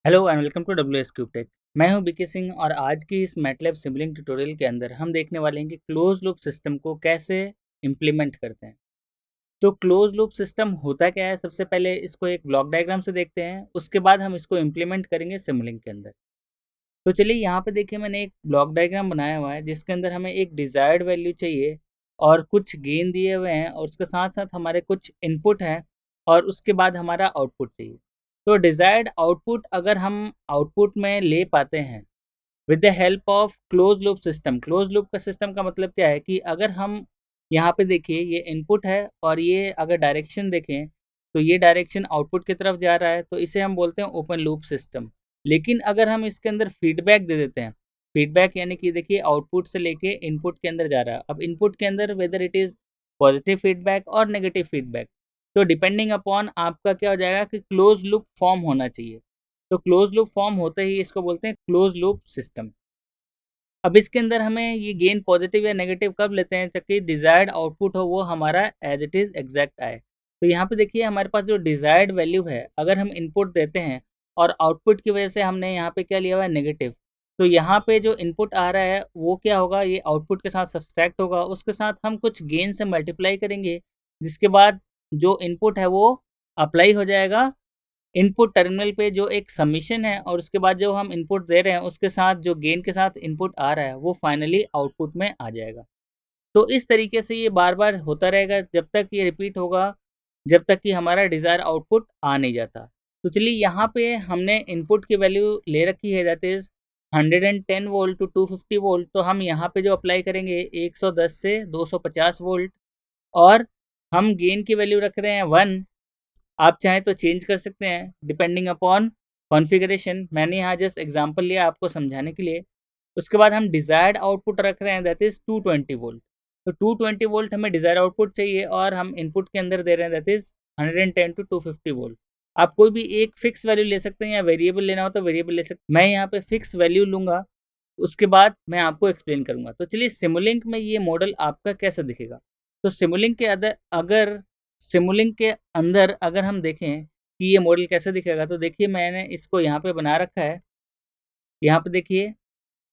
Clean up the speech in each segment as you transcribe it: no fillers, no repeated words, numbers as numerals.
Hello and welcome to W S cube tech. मैं हूं BK Singh और आज की इस मैटलैब सिमुलिंक ट्यूटोरियल के अंदर हम देखने वाले हैं कि क्लोज लूप सिस्टम को कैसे इम्प्लीमेंट करते हैं। तो क्लोज लूप सिस्टम होता क्या है, सबसे पहले इसको एक ब्लॉक डायग्राम से देखते हैं, उसके बाद हम इसको इम्प्लीमेंट करेंगे सिमुलिंक के अंदर। तो चलिए यहाँ पे देखिए, मैंने एक ब्लॉक डायग्राम बनाया हुआ है जिसके अंदर हमें एक डिजायर्ड वैल्यू चाहिए और कुछ गेन दिए हुए हैं और उसके साथ साथ हमारे कुछ इनपुट हैं और उसके बाद हमारा आउटपुट चाहिए। तो डिजायर्ड आउटपुट अगर हम आउटपुट में ले पाते हैं with the help of close loop system. Close loop का सिस्टम का मतलब क्या है कि अगर हम यहाँ पे देखिए, ये इनपुट है और ये अगर डायरेक्शन देखें तो ये डायरेक्शन आउटपुट की तरफ जा रहा है, तो इसे हम बोलते हैं ओपन लूप सिस्टम। लेकिन अगर हम इसके अंदर फीडबैक दे देते हैं, फीडबैक यानी कि देखिए आउटपुट से लेके इनपुट के अंदर जा रहा है, अब इनपुट के अंदर whether it is positive feedback और नेगेटिव फीडबैक, तो डिपेंडिंग अपॉन आपका क्या हो जाएगा कि क्लोज लूप फॉर्म होना चाहिए। तो क्लोज लूप फॉर्म होते ही इसको बोलते हैं क्लोज लूप सिस्टम। अब इसके अंदर हमें ये गेन पॉजिटिव या नेगेटिव कब लेते हैं, ताकि डिजायर्ड आउटपुट हो वो हमारा एज इट इज़ एग्जैक्ट आए। तो यहाँ पे देखिए हमारे पास जो डिजायर्ड वैल्यू है, अगर हम इनपुट देते हैं और आउटपुट की वजह से हमने यहाँ पे क्या लिया हुआ है, नेगेटिव, तो यहाँ पे जो इनपुट आ रहा है वो क्या होगा, ये आउटपुट के साथ सब्सट्रैक्ट होगा, उसके साथ हम कुछ गेन से मल्टीप्लाई करेंगे, जिसके बाद जो इनपुट है वो अप्लाई हो जाएगा इनपुट टर्मिनल पे, जो एक सबमिशन है, और उसके बाद जो हम इनपुट दे रहे हैं उसके साथ जो गेन के साथ इनपुट आ रहा है वो फाइनली आउटपुट में आ जाएगा। तो इस तरीके से ये बार बार होता रहेगा जब तक ये रिपीट होगा, जब तक कि हमारा डिज़ायर आउटपुट आ नहीं जाता। तो चलिए यहाँ पे हमने इनपुट की वैल्यू ले रखी है, that is 110 volt to 250 volt. तो हम यहाँ पे जो अप्लाई करेंगे 110 से 250 वोल्ट, और हम गेन की वैल्यू रख रहे हैं 1। आप चाहें तो चेंज कर सकते हैं डिपेंडिंग अपॉन कॉन्फ़िगरेशन। मैंने यहाँ जस्ट एग्जांपल लिया आपको समझाने के लिए। उसके बाद हम डिज़ायर्ड आउटपुट रख रहे हैं, दैट इज़ 220 वोल्ट। तो 220 वोल्ट हमें डिज़ायर्ड आउटपुट चाहिए और हम इनपुट के अंदर दे रहे हैं, दैट इज़ 110 टू 250 वोल्ट। आप कोई भी एक फिक्स वैल्यू ले सकते हैं या वेरिएबल लेना हो तो वेरिएबल ले सकते हैं। मैं यहाँ पे फिक्स वैल्यू लूँगा, उसके बाद मैं आपको एक्सप्लेन करूँगा। तो चलिए सिमुलिंक में ये मॉडल आपका कैसा दिखेगा। तो सिमुलिंक के अंदर अगर हम देखें कि ये मॉडल कैसे दिखेगा, तो देखिए मैंने इसको यहाँ पे बना रखा है। यहाँ पे देखिए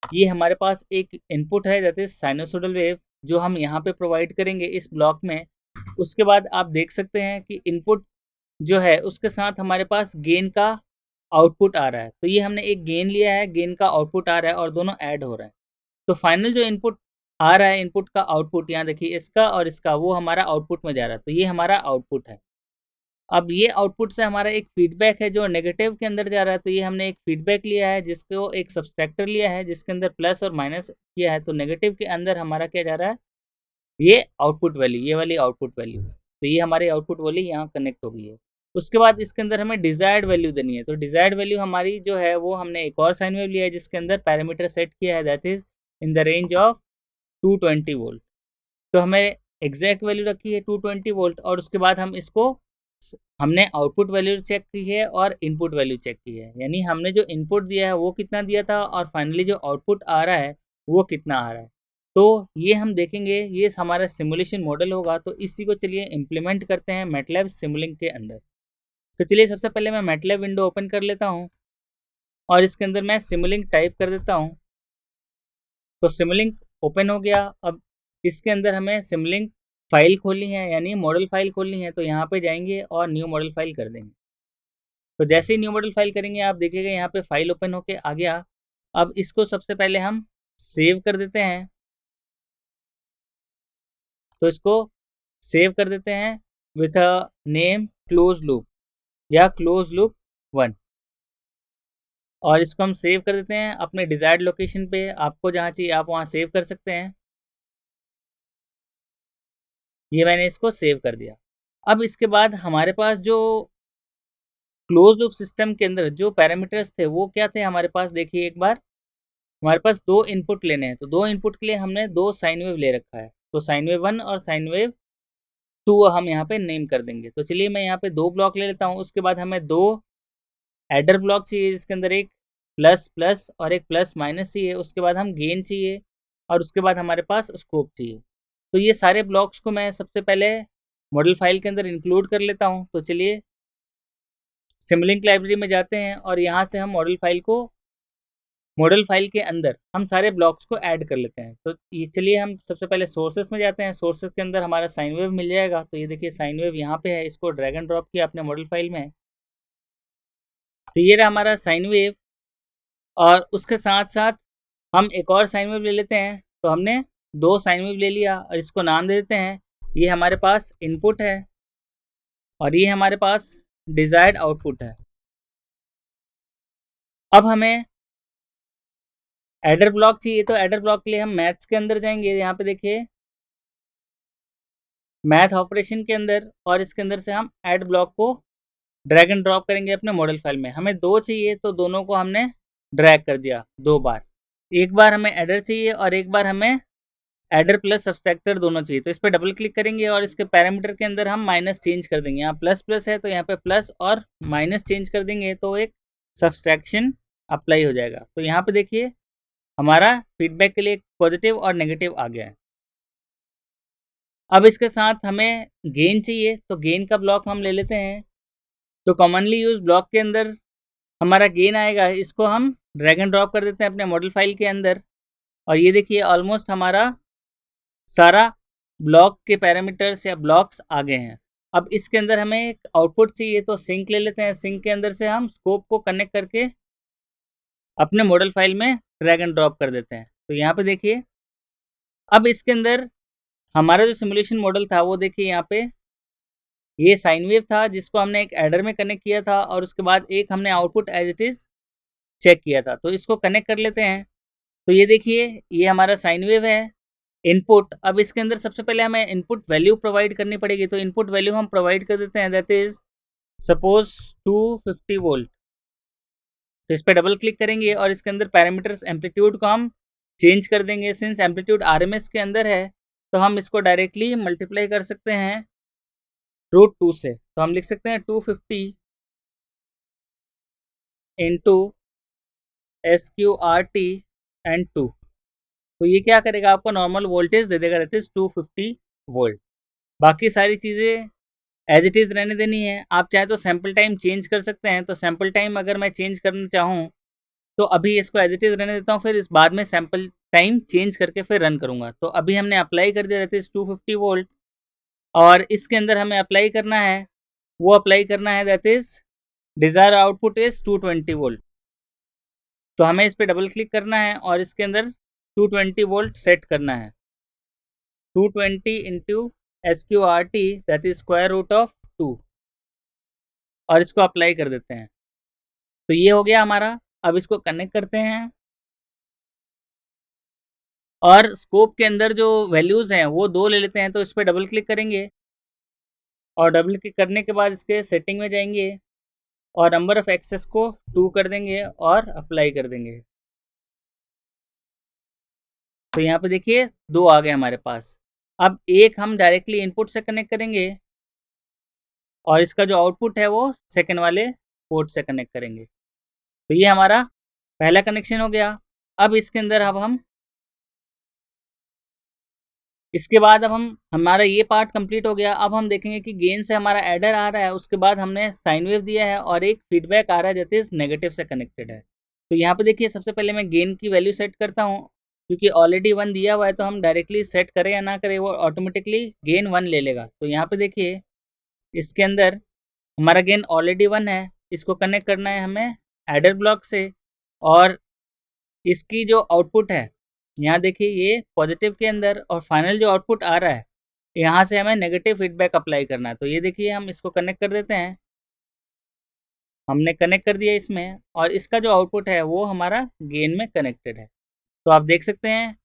ये हमारे पास एक इनपुट है, दैट इज साइनोसोडल वेव, जो हम यहाँ पे प्रोवाइड करेंगे इस ब्लॉक में। उसके बाद आप देख सकते हैं कि इनपुट जो है उसके साथ हमारे पास गेन का आउटपुट आ रहा है। तो ये हमने एक गेन लिया है, गेन का आउटपुट आ रहा है और दोनों ऐड हो रहा है। तो फाइनल जो इनपुट आ रहा है, इनपुट का आउटपुट, यहाँ देखिए इसका और इसका, वो हमारा आउटपुट में जा रहा है। तो ये हमारा आउटपुट है। अब ये आउटपुट से हमारा एक फीडबैक है जो नेगेटिव के अंदर जा रहा है। तो ये हमने एक फीडबैक लिया है जिसको एक सब्सट्रैक्टर लिया है जिसके अंदर प्लस और माइनस किया है। तो नेगेटिव के अंदर हमारा क्या जा रहा है, ये आउटपुट वैल्यू, ये वाली आउटपुट वैल्यू। तो ये हमारी आउटपुट वैल्यू यहाँ कनेक्ट हो गई है। उसके बाद इसके अंदर हमें डिजायर्ड वैल्यू देनी है। तो डिजायर्ड वैल्यू हमारी जो है वो हमने एक और साइन वेव लिया है जिसके अंदर पैरामीटर सेट किया है, that is in the range of 220 volt. तो हमें एग्जैक्ट वैल्यू रखी है 220 वोल्ट, और उसके बाद हमने आउटपुट वैल्यू चेक की है और इनपुट वैल्यू चेक की है, यानी हमने जो इनपुट दिया है वो कितना दिया था और फाइनली जो आउटपुट आ रहा है वो कितना आ रहा है। तो ये हम देखेंगे, ये हमारा सिमुलेशन मॉडल होगा। तो इसी को चलिए इम्प्लीमेंट करते हैं मैटलैब सिमुलिंक के अंदर। तो चलिए सबसे पहले मैं मैटलैब विंडो ओपन कर लेता हूँ और इसके अंदर मैं सिमुलिंक टाइप कर देता हूँ। तो सिमुलिंक ओपन हो गया। अब इसके अंदर हमें सिमुलिंक फाइल खोलनी है, यानी मॉडल फाइल खोलनी है। तो यहाँ पे जाएंगे और न्यू मॉडल फाइल कर देंगे। तो जैसे ही न्यू मॉडल फाइल करेंगे आप देखिएगा यहाँ पे फाइल ओपन होके आ गया। अब इसको सबसे पहले हम सेव कर देते हैं। तो इसको सेव कर देते हैं with a name close loop या क्लोज लूप 1, और इसको हम सेव कर देते हैं अपने डिजायर्ड लोकेशन पे। आपको जहाँ चाहिए आप वहाँ सेव कर सकते हैं। ये मैंने इसको सेव कर दिया। अब इसके बाद हमारे पास जो क्लोज लूप सिस्टम के अंदर जो पैरामीटर्स थे वो क्या थे हमारे पास, देखिए एक बार हमारे पास दो इनपुट लेने हैं। तो दो इनपुट के लिए हमने दो साइन वेव ले रखा है। तो साइन वेव 1 और साइन वेव 2 हम यहाँ पे नेम कर देंगे। तो चलिए मैं यहाँ पे दो ब्लॉक ले लेता हूँ। उसके बाद हमें दो एडर ब्लॉक चाहिए जिसके अंदर एक प्लस प्लस और एक प्लस माइनस चाहिए। उसके बाद हम गेन चाहिए और उसके बाद हमारे पास स्कोप चाहिए। तो ये सारे ब्लॉक्स को मैं सबसे पहले मॉडल फाइल के अंदर इंक्लूड कर लेता हूँ। तो चलिए सिमुलिंक लाइब्रेरी में जाते हैं और यहाँ से हम मॉडल फाइल के अंदर हम सारे ब्लॉक्स को ऐड कर लेते हैं। तो ये चलिए हम सबसे पहले सोर्सेस में जाते हैं। सोर्सेस के अंदर हमारा साइन वेव मिल जाएगा। तो ये देखिए साइन वेव यहाँ पे है, इसको ड्रैग एंड ड्रॉप किया अपने मॉडल फाइल में। तो ये रहा हमारा साइन वेव, और उसके साथ साथ हम एक और साइन वेव ले लेते हैं। तो हमने 2 साइन वेव ले लिया और इसको नाम दे देते हैं। ये हमारे पास इनपुट है और ये हमारे पास डिजायर्ड आउटपुट है। अब हमें एडर ब्लॉक चाहिए, तो एडर ब्लॉक के लिए हम मैथ्स के अंदर जाएंगे। यहाँ पे देखिए मैथ ऑपरेशन के अंदर, और इसके अंदर से हम ऐड ब्लॉक को ड्रैग एंड ड्रॉप करेंगे अपने मॉडल फाइल में। हमें 2 चाहिए तो दोनों को हमने ड्रैग कर दिया 2 बार। एक बार हमें एडर चाहिए और एक बार हमें एडर प्लस सब्सट्रैक्टर दोनों चाहिए। तो इस पर डबल क्लिक करेंगे और इसके पैरामीटर के अंदर हम माइनस चेंज कर देंगे। यहाँ प्लस प्लस है तो यहाँ पे प्लस और माइनस चेंज कर देंगे तो एक सब्सट्रैक्शन अप्लाई हो जाएगा। तो यहाँ पे देखिए हमारा फीडबैक के लिए एक पॉजिटिव और नेगेटिव आ गया है। अब इसके साथ हमें गेन चाहिए, तो गेन का ब्लॉक हम ले लेते हैं। तो कॉमनली यूज ब्लॉक के अंदर हमारा गेन आएगा, इसको हम ड्रैग एंड ड्रॉप कर देते हैं अपने मॉडल फाइल के अंदर। और ये देखिए ऑलमोस्ट हमारा सारा ब्लॉक के पैरामीटर्स या ब्लॉक्स आ गए हैं। अब इसके अंदर हमें एक आउटपुट चाहिए, तो सिंक ले लेते हैं। सिंक के अंदर से हम स्कोप को कनेक्ट करके अपने मॉडल फाइल में ड्रैग एंड ड्रॉप कर देते हैं। तो यहाँ पे देखिए अब इसके अंदर हमारा जो सिमुलेशन मॉडल था वो देखिए यहाँ पे ये साइन वेव था जिसको हमने एक एडर में कनेक्ट किया था, और उसके बाद एक हमने output as it is check किया था। तो इसको कनेक्ट कर लेते हैं। तो ये देखिए ये हमारा साइन वेव है इनपुट। अब इसके अंदर सबसे पहले हमें इनपुट वैल्यू प्रोवाइड करनी पड़ेगी। तो इनपुट वैल्यू हम प्रोवाइड कर देते हैं, दैट इज सपोज 250 वोल्ट। तो इस पर डबल क्लिक करेंगे और इसके अंदर पैरामीटर्स एम्पलीट्यूड को हम चेंज कर देंगे। सिंस एम्पलीट्यूड आरएमएस के अंदर है तो हम इसको डायरेक्टली मल्टीप्लाई कर सकते हैं √2 से। तो हम लिख सकते हैं 250 इंटू SQRT एंड 2। तो ये क्या करेगा, आपको नॉर्मल वोल्टेज दे देगा, दैट इज 250 वोल्ट। बाकी सारी चीज़ें एज इट इज़ रहने देनी है। आप चाहे तो सैम्पल टाइम चेंज कर सकते हैं। तो सैम्पल टाइम अगर मैं चेंज करना चाहूँ तो अभी इसको एज इट इज़ रहने देता हूँ, फिर इस बाद में सैम्पल टाइम चेंज करके फिर रन करूँगा। तो अभी हमने अप्लाई कर दिया, दैट इज 250 वोल्ट, और इसके अंदर हमें अप्लाई करना है, वो अप्लाई करना है that is desire output is 220 volt. तो हमें इस पर डबल क्लिक करना है और इसके अंदर 220 वोल्ट सेट करना है। 220 into SQRT that is square root of 2, और इसको अप्लाई कर देते हैं। तो ये हो गया हमारा। अब इसको कनेक्ट करते हैं और स्कोप के अंदर जो वैल्यूज़ हैं वो 2 ले लेते हैं। तो इस पर डबल क्लिक करेंगे और डबल क्लिक करने के बाद इसके सेटिंग में जाएंगे और नंबर ऑफ एक्सेस को 2 कर देंगे और अप्लाई कर देंगे। तो यहाँ पे देखिए 2 आ गए हमारे पास। अब एक हम डायरेक्टली इनपुट से कनेक्ट करेंगे और इसका जो आउटपुट है वो सेकंड वाले पोर्ट से कनेक्ट करेंगे। तो ये हमारा पहला कनेक्शन हो गया। अब इसके अंदर हम इसके बाद अब हमारा ये पार्ट कंप्लीट हो गया। अब हम देखेंगे कि गेन से हमारा एडर आ रहा है, उसके बाद हमने साइन वेव दिया है और एक फीडबैक आ रहा है दैट इज नेगेटिव से कनेक्टेड है। तो यहाँ पे देखिए सबसे पहले मैं गेन की वैल्यू सेट करता हूँ, क्योंकि ऑलरेडी 1 दिया हुआ है तो हम डायरेक्टली सेट करें या ना करें वो ऑटोमेटिकली गेन 1 ले लेगा। तो यहाँ पे देखिए इसके अंदर हमारा गेन ऑलरेडी 1 है, इसको कनेक्ट करना है हमें एडर ब्लॉक से, और इसकी जो आउटपुट है यहाँ देखिए ये पॉजिटिव के अंदर, और फाइनल जो आउटपुट आ रहा है यहाँ से हमें नेगेटिव फीडबैक अप्लाई करना है। तो ये देखिए हम इसको कनेक्ट कर देते हैं, हमने कनेक्ट कर दिया इसमें, और इसका जो आउटपुट है वो हमारा गेन में कनेक्टेड है। तो आप देख सकते हैं,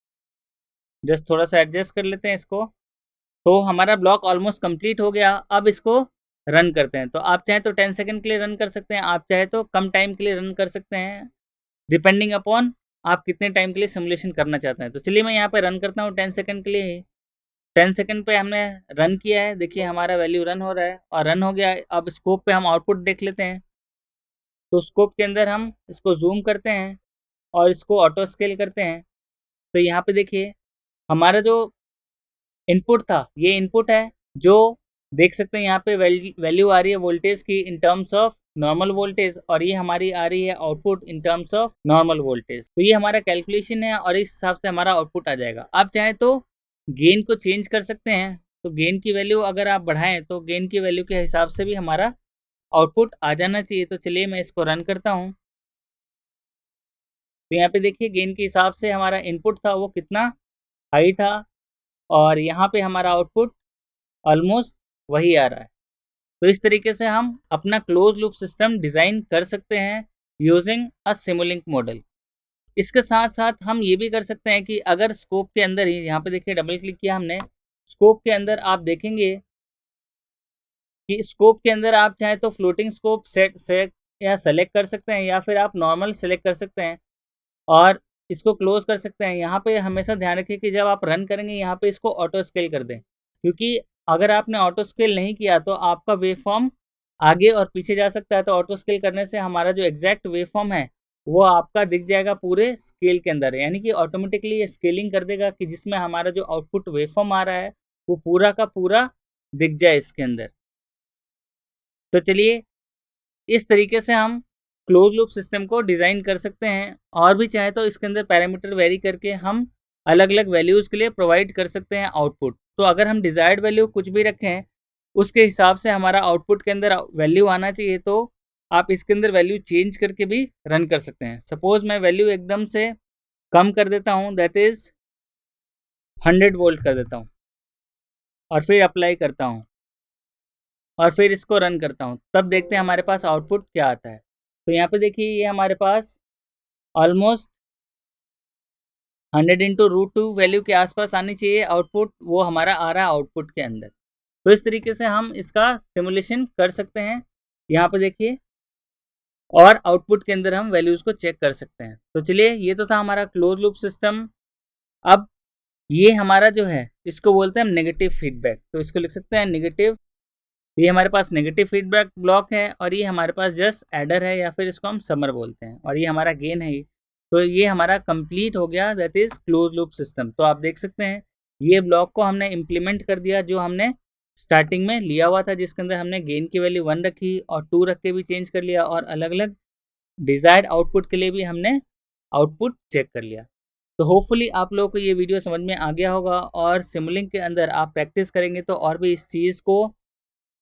जस्ट थोड़ा सा एडजस्ट कर लेते हैं इसको। तो हमारा ब्लॉक ऑलमोस्ट कंप्लीट हो गया। अब इसको रन करते हैं। तो आप चाहे तो 10 सेकंड के लिए रन कर सकते हैं, आप चाहे तो कम टाइम के लिए रन कर सकते हैं, डिपेंडिंग अपॉन आप कितने टाइम के लिए सिमुलेशन करना चाहते हैं। तो चलिए मैं यहाँ पे रन करता हूँ 10 सेकंड के लिए ही। 10 सेकंड पे हमने रन किया है, देखिए हमारा वैल्यू रन हो रहा है और रन हो गया। अब स्कोप पे हम आउटपुट देख लेते हैं। तो स्कोप के अंदर हम इसको जूम करते हैं और इसको ऑटो स्केल करते हैं। तो यहाँ पे देखिए हमारा जो इनपुट था ये इनपुट है, जो देख सकते हैं यहाँ पे वैल्यू आ रही है वोल्टेज की in terms of normal voltage और ये हमारी आ रही है output in terms of normal voltage. तो ये हमारा कैलकुलेशन है और इस हिसाब से हमारा आउटपुट आ जाएगा। आप चाहें तो गेन को चेंज कर सकते हैं, तो गेन की वैल्यू अगर आप बढ़ाएं तो गेन की वैल्यू के हिसाब से भी हमारा आउटपुट आ जाना चाहिए। तो चलिए मैं इसको रन करता हूँ। तो यहाँ पे देखिए गेन के हिसाब से हमारा इनपुट था वो कितना हाई था और यहाँ पे हमारा आउटपुट ऑलमोस्ट वही आ रहा है। तो इस तरीके से हम अपना क्लोज लूप सिस्टम डिज़ाइन कर सकते हैं यूजिंग अ सिमुलिंक मॉडल। इसके साथ साथ हम ये भी कर सकते हैं कि अगर स्कोप के अंदर ही, यहाँ पे देखिए डबल क्लिक किया हमने, स्कोप के अंदर आप देखेंगे कि स्कोप के अंदर आप चाहें तो फ्लोटिंग स्कोप सेट या सेलेक्ट कर सकते हैं या फिर आप नॉर्मल सेलेक्ट कर सकते हैं और इसको क्लोज कर सकते हैं। यहाँ पे हमेशा ध्यान रखिए कि जब आप रन करेंगे यहाँ पे इसको ऑटो स्केल कर दें, क्योंकि अगर आपने ऑटो स्केल नहीं किया तो आपका वेव फॉर्म आगे और पीछे जा सकता है। तो ऑटो स्केल करने से हमारा जो एग्जैक्ट वेव फॉर्म है वो आपका दिख जाएगा पूरे स्केल के अंदर, यानी कि ऑटोमेटिकली ये स्केलिंग कर देगा कि जिसमें हमारा जो आउटपुट वेव फॉर्म आ रहा है वो पूरा का पूरा दिख जाए इसके अंदर। तो चलिए इस तरीके से हम क्लोज लूप सिस्टम को डिज़ाइन कर सकते हैं और भी चाहे तो इसके अंदर पैरामीटर वेरी करके हम अलग अलग वैल्यूज़ के लिए प्रोवाइड कर सकते हैं आउटपुट। तो अगर हम डिज़ायर्ड वैल्यू कुछ भी रखें उसके हिसाब से हमारा आउटपुट के अंदर वैल्यू आना चाहिए, तो आप इसके अंदर वैल्यू चेंज करके भी रन कर सकते हैं। सपोज मैं वैल्यू एकदम से कम कर देता हूँ, दैट इज़ 100 वोल्ट कर देता हूँ और फिर अप्लाई करता हूँ और फिर इसको रन करता हूँ, तब देखते हैं हमारे पास आउटपुट क्या आता है। तो यहाँ पे देखिए ये हमारे पास ऑलमोस्ट 100 इंटू √2 वैल्यू के आसपास आनी चाहिए आउटपुट, वो हमारा आ रहा है आउटपुट के अंदर। तो इस तरीके से हम इसका सिमुलेशन कर सकते हैं यहाँ पे देखिए, और आउटपुट के अंदर हम वैल्यूज़ को चेक कर सकते हैं। तो चलिए ये तो था हमारा क्लोज लूप सिस्टम। अब ये हमारा जो है इसको बोलते हैं हम नेगेटिव फीडबैक। तो इसको लिख सकते हैं नेगेटिव, ये हमारे पास नेगेटिव फीडबैक ब्लॉक है और ये हमारे पास जस्ट एडर है या फिर इसको हम समर बोलते हैं और ये हमारा गेन है। तो ये हमारा कंप्लीट हो गया, that is close loop system. तो आप देख सकते हैं ये ब्लॉक को हमने इम्प्लीमेंट कर दिया जो हमने स्टार्टिंग में लिया हुआ था, जिसके अंदर हमने गेन की वैल्यू 1 रखी और 2 रख के भी चेंज कर लिया और अलग अलग डिज़ायर्ड आउटपुट के लिए भी हमने आउटपुट चेक कर लिया। तो होपफुली आप लोगों को ये वीडियो समझ में आ गया होगा और सिमुलिंक के अंदर आप प्रैक्टिस करेंगे तो और भी इस चीज़ को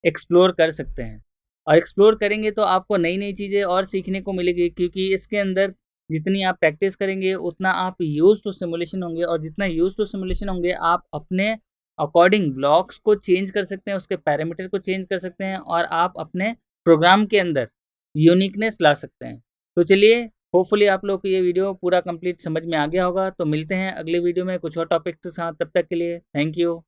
एक्सप्लोर कर सकते हैं और एक्सप्लोर करेंगे तो आपको नई नई चीज़ें और सीखने को मिलेगी, क्योंकि इसके अंदर जितनी आप प्रैक्टिस करेंगे उतना आप यूज टू सिमुलेशन होंगे और जितना यूज टू सिमुलेशन होंगे आप अपने अकॉर्डिंग ब्लॉक्स को चेंज कर सकते हैं, उसके पैरामीटर को चेंज कर सकते हैं और आप अपने प्रोग्राम के अंदर यूनिकनेस ला सकते हैं। तो चलिए होपफुली आप लोग को ये वीडियो पूरा कंप्लीट समझ में आ गया होगा। तो मिलते हैं अगले वीडियो में कुछ और टॉपिक्स के साथ, तब तक के लिए थैंक यू।